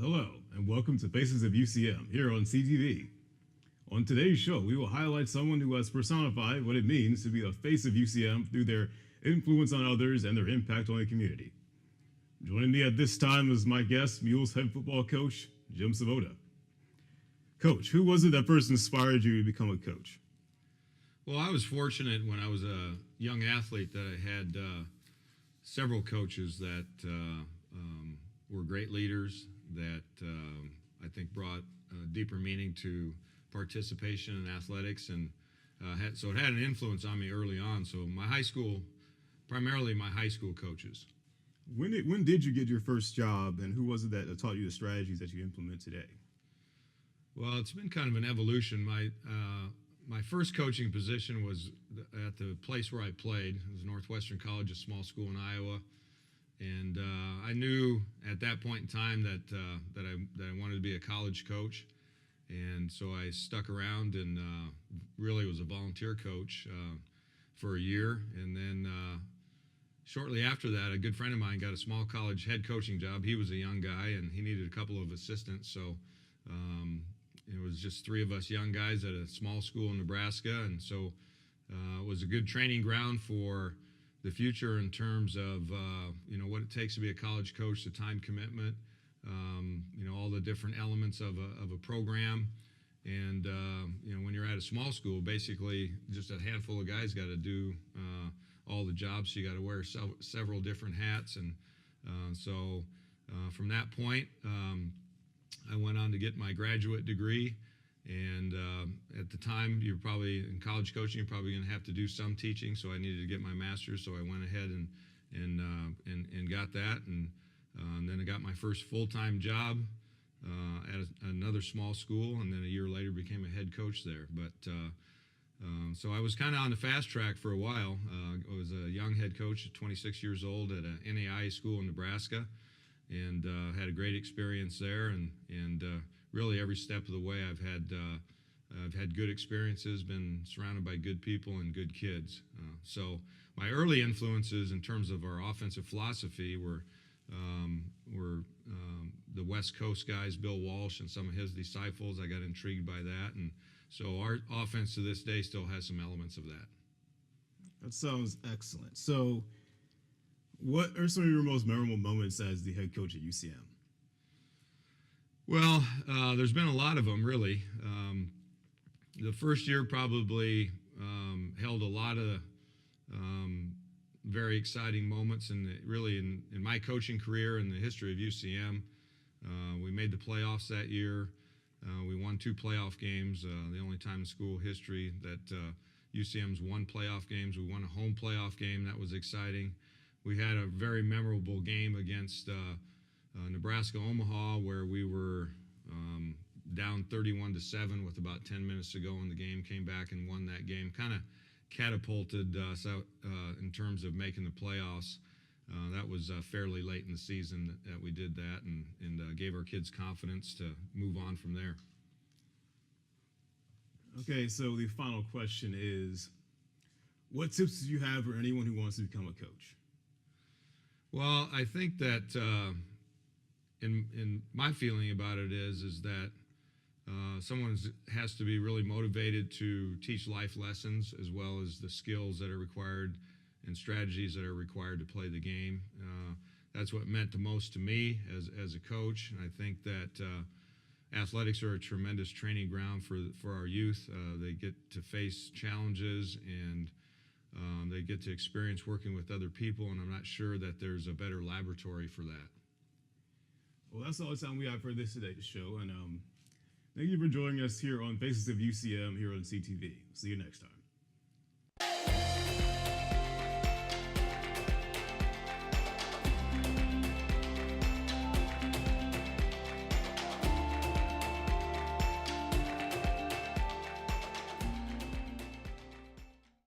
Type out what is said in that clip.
Hello, and welcome to Faces of UCM here on CTV. On today's show, we will highlight someone who has personified what it means to be the face of UCM through their influence on others and their impact on the community. Joining me at this time is my guest, Mules head football coach, Jim Svoboda. Coach, who was it that first inspired you to become a coach? Well, I was fortunate when I was a young athlete that I had several coaches that were great leaders that I think brought deeper meaning to participation in athletics, and so it had an influence on me early on. So my high school, primarily my high school coaches. When did you get your first job, and who was it that taught you the strategies that you implement today? Well, it's been kind of an evolution. My first coaching position was at the place where I played. It was Northwestern College, a small school in Iowa. And I knew at that point in time that I wanted to be a college coach, and so I stuck around and really was a volunteer coach for a year. And then shortly after that, a good friend of mine got a small college head coaching job. He was a young guy, and he needed a couple of assistants. So it was just three of us young guys at a small school in Nebraska, and so it was a good training ground for the future in terms of what it takes to be a college coach, the time commitment, all the different elements of a program, and when you're at a small school, basically just a handful of guys got to do all the jobs. So you got to wear several different hats, and so from that point, I went on to get my graduate degree. And at the time, you're probably in college coaching, you're probably going to have to do some teaching. So I needed to get my master's. So I went ahead and got that. And then I got my first full-time job at another small school. And then a year later, became a head coach there. But so I was kind of on the fast track for a while. I was a young head coach at 26 years old at an NAIA school in Nebraska, and had a great experience there. And really every step of the way I've had good experiences, been surrounded by good people and good kids. So my early influences in terms of our offensive philosophy were the West Coast guys, Bill Walsh and some of his disciples. I got intrigued by that, and so our offense to this day still has some elements of that. That sounds excellent. So what are some of your most memorable moments as the head coach at UCM? Well, there's been a lot of them, really. The first year probably held a lot of very exciting moments, and really in my coaching career and the history of UCM. We made the playoffs that year. We won 2 playoff games, the only time in school history that UCM's won playoff games. We won a home playoff game. That was exciting. We had a very memorable game against Nebraska-Omaha, where we were down 31-7 with about 10 minutes to go in the game, came back and won that game. Kind of catapulted us out in terms of making the playoffs. That was fairly late in the season that we did that, and gave our kids confidence to move on from there. Okay, so the final question is, what tips do you have for anyone who wants to become a coach? Well, I think that in my feeling about it is that someone has to be really motivated to teach life lessons, as well as the skills that are required and strategies that are required to play the game. That's what meant the most to me as a coach. And I think that athletics are a tremendous training ground for our youth. They get to face challenges, and they get to experience working with other people, and I'm not sure that there's a better laboratory for that. Well, that's all the time we have for today's show, and thank you for joining us here on Faces of UCM here on CTV. See you next time.